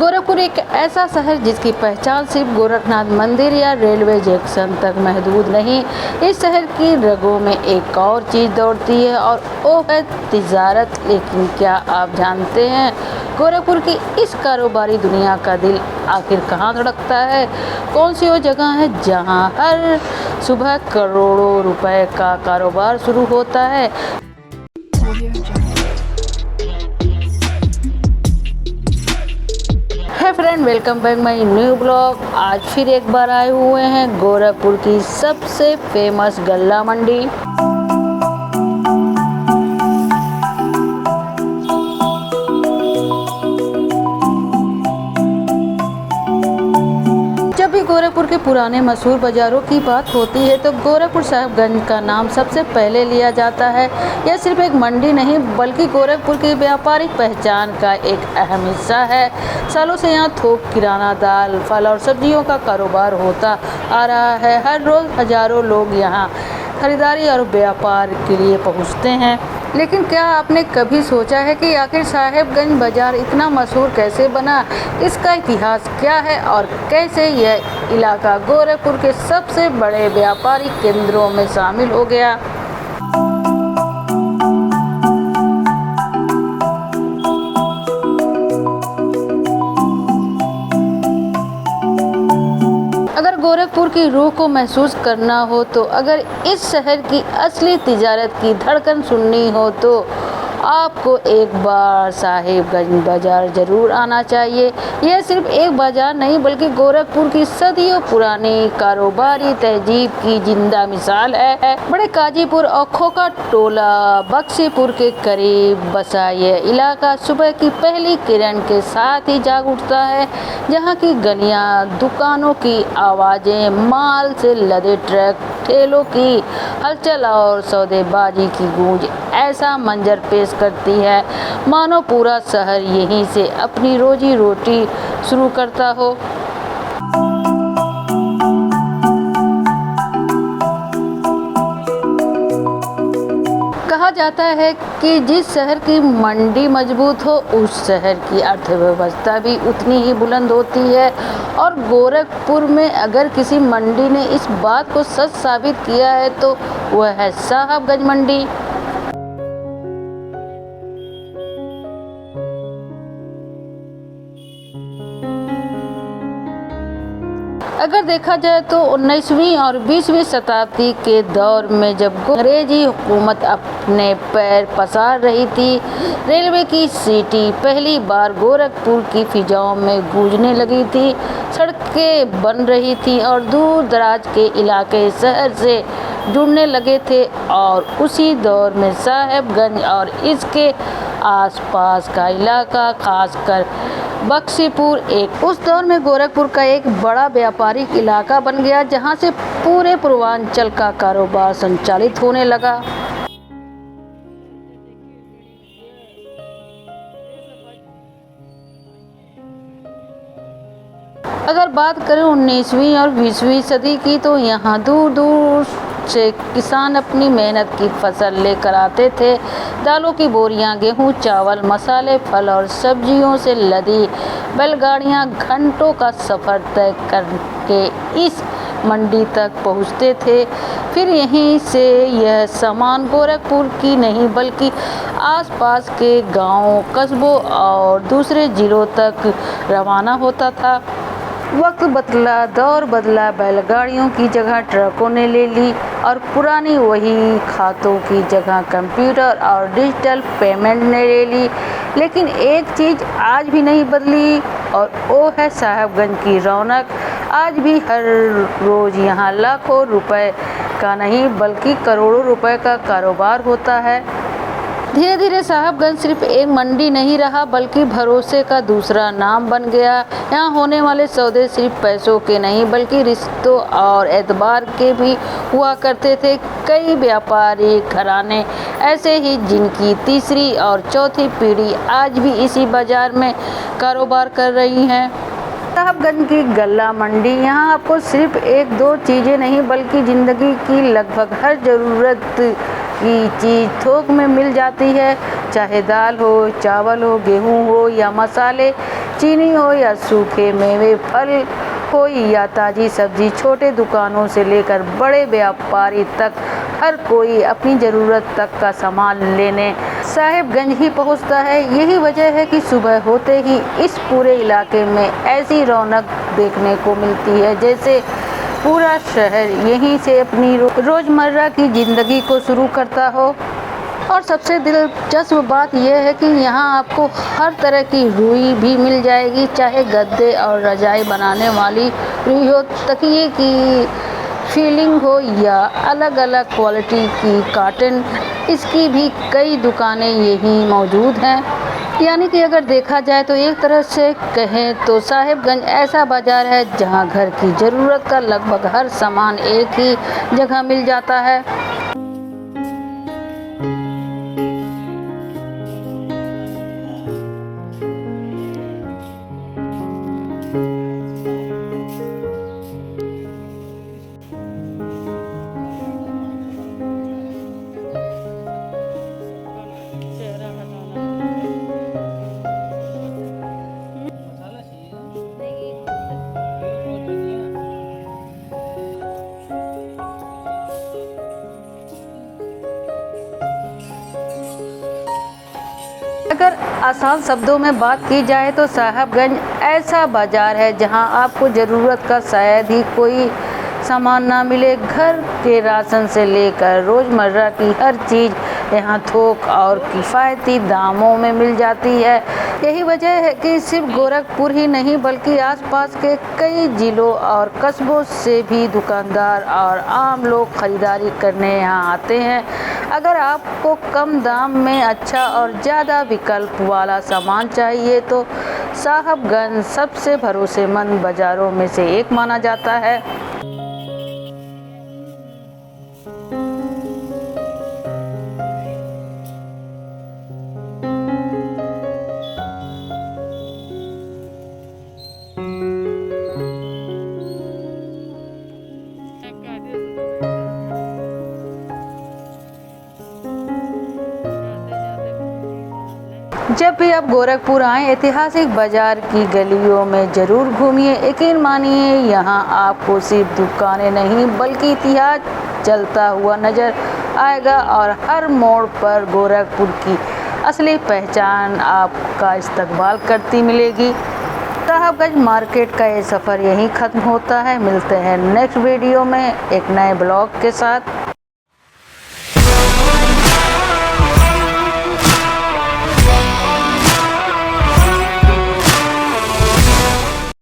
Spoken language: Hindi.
गोरखपुर एक ऐसा शहर जिसकी पहचान सिर्फ गोरखनाथ मंदिर या रेलवे जंक्शन तक महदूद नहीं। इस शहर की रगों में एक और चीज़ दौड़ती है और वो है तिजारत। लेकिन क्या आप जानते हैं गोरखपुर की इस कारोबारी दुनिया का दिल आखिर कहाँ धड़कता है? कौन सी वो जगह है जहाँ हर सुबह करोड़ों रुपए का कारोबार शुरू होता है? Friend, welcome back my new blog. आज फिर एक बार आए हुए हैं गोरखपुर की सबसे फेमस गल्ला मंडी। जब भी गोरखपुर के पुराने मशहूर बाज़ारों की बात होती है तो गोरखपुर साहिबगंज का नाम सबसे पहले लिया जाता है। यह सिर्फ एक मंडी नहीं बल्कि गोरखपुर की व्यापारिक पहचान का एक अहम हिस्सा है। सालों से यहाँ थोक किराना, दाल, फल और सब्जियों का कारोबार होता आ रहा है। हर रोज़ हजारों लोग यहाँ खरीदारी और व्यापार के लिए पहुँचते हैं। लेकिन क्या आपने कभी सोचा है कि आखिर साहिबगंज बाज़ार इतना मशहूर कैसे बना? इसका इतिहास क्या है और कैसे यह इलाका गोरखपुर के सबसे बड़े व्यापारिक केंद्रों में शामिल हो गया? अगर गोरखपुर की रूह को महसूस करना हो तो, अगर इस शहर की असली तिजारत की धड़कन सुननी हो तो आपको एक बार साहिबगंज बाज़ार ज़रूर आना चाहिए। यह सिर्फ एक बाज़ार नहीं बल्कि गोरखपुर की सदियों पुरानी कारोबारी तहजीब की जिंदा मिसाल है। बड़े काजीपुर और खोखा टोला बक्सीपुर के करीब बसा यह इलाका सुबह की पहली किरण के साथ ही जाग उठता है। जहाँ की गलियाँ, दुकानों की आवाज़ें, माल से लदे ट्रक, ठेलों की हलचल और सौदेबाजी की गूंज ऐसा मंजर पेश करती है मानो पूरा शहर यहीं से अपनी रोजी रोटी शुरू करता हो। कहा जाता है कि जिस शहर की मंडी मजबूत हो उस शहर की अर्थव्यवस्था भी उतनी ही बुलंद होती है। और गोरखपुर में अगर किसी मंडी ने इस बात को सच साबित किया है तो वह है साहिबगंज मंडी। अगर देखा जाए तो 19वीं और 20वीं शताब्दी के दौर में जब अंग्रेजी हुकूमत अपने पैर पसार रही थी, रेलवे की सीटी पहली बार गोरखपुर की फिजाओं में गूंजने लगी थी। सड़कें बन रही थी और दूर दराज के इलाके शहर से जुड़ने लगे थे। और उसी दौर में साहिबगंज और इसके आसपास का इलाका, खासकर बक्सीपुर, उस दौर में गोरखपुर का एक बड़ा व्यापारिक इलाका बन गया जहां से पूरे पूर्वांचल का कारोबार संचालित होने लगा। अगर बात करें 19वीं और 20वीं सदी की तो यहाँ दूर दूर से किसान अपनी मेहनत की फसल लेकर आते थे। दालों की बोरियां, गेहूं, चावल, मसाले, फल और सब्जियों से लदी बैलगाड़ियां घंटों का सफ़र तय करके इस मंडी तक पहुंचते थे। फिर यहीं से यह सामान गोरखपुर की नहीं बल्कि आसपास के गांवों, कस्बों और दूसरे जिलों तक रवाना होता था। वक्त बदला, दौर बदला, बैलगाड़ियों की जगह ट्रकों ने ले ली और पुरानी वही खातों की जगह कंप्यूटर और डिजिटल पेमेंट ने ले ली। लेकिन एक चीज़ आज भी नहीं बदली और वो है साहिबगंज की रौनक। आज भी हर रोज़ यहाँ लाखों रुपए का नहीं बल्कि करोड़ों रुपए का कारोबार होता है। धीरे धीरे साहिबगंज सिर्फ एक मंडी नहीं रहा बल्कि भरोसे का दूसरा नाम बन गया। यहाँ होने वाले सौदे सिर्फ पैसों के नहीं बल्कि रिश्तों और एतबार के भी हुआ करते थे। कई व्यापारी घराने ऐसे ही जिनकी तीसरी और चौथी पीढ़ी आज भी इसी बाजार में कारोबार कर रही हैं। साहिबगंज की गल्ला मंडी यहाँ आपको सिर्फ एक दो चीज़ें नहीं बल्कि ज़िंदगी की लगभग हर ज़रूरत की चीज़ थोक में मिल जाती है। चाहे दाल हो, चावल हो, गेहूं हो या मसाले, चीनी हो या सूखे मेवे, फल हो या ताज़ी सब्जी, छोटे दुकानों से लेकर बड़े व्यापारी तक हर कोई अपनी ज़रूरत तक का सामान लेने साहिबगंज ही पहुंचता है। यही वजह है कि सुबह होते ही इस पूरे इलाके में ऐसी रौनक देखने को मिलती है जैसे पूरा शहर यहीं से अपनी रोज़मर्रा की ज़िंदगी को शुरू करता हो। और सबसे दिलचस्प बात यह है कि यहाँ आपको हर तरह की रुई भी मिल जाएगी, चाहे गद्दे और रजाई बनाने वाली रुई हो, तकिए की फीलिंग हो या अलग अलग क्वालिटी की कॉटन, इसकी भी कई दुकानें यहीं मौजूद हैं। यानी कि अगर देखा जाए तो एक तरह से कहें तो साहिबगंज ऐसा बाज़ार है जहां घर की ज़रूरत का लगभग हर सामान एक ही जगह मिल जाता है। अगर आसान शब्दों में बात की जाए तो साहिबगंज ऐसा बाज़ार है जहां आपको ज़रूरत का शायद ही कोई सामान ना मिले। घर के राशन से लेकर रोज़मर्रा की हर चीज़ यहाँ थोक और किफ़ायती दामों में मिल जाती है। यही वजह है कि सिर्फ गोरखपुर ही नहीं बल्कि आसपास के कई ज़िलों और कस्बों से भी दुकानदार और आम लोग ख़रीदारी करने यहाँ आते हैं। अगर आपको कम दाम में अच्छा और ज़्यादा विकल्प वाला सामान चाहिए तो साहिबगंज सबसे भरोसेमंद बाज़ारों में से एक माना जाता है। जब भी आप गोरखपुर आएँ ऐतिहासिक बाज़ार की गलियों में ज़रूर घूमिए। यकीन मानिए यहाँ आपको सिर्फ दुकानें नहीं बल्कि इतिहास चलता हुआ नज़र आएगा और हर मोड़ पर गोरखपुर की असली पहचान आपका इस्तकबाल करती मिलेगी। साहिबगंज मार्केट का ये सफ़र यहीं ख़त्म होता है। मिलते हैं नेक्स्ट वीडियो में एक नए ब्लॉग के साथ।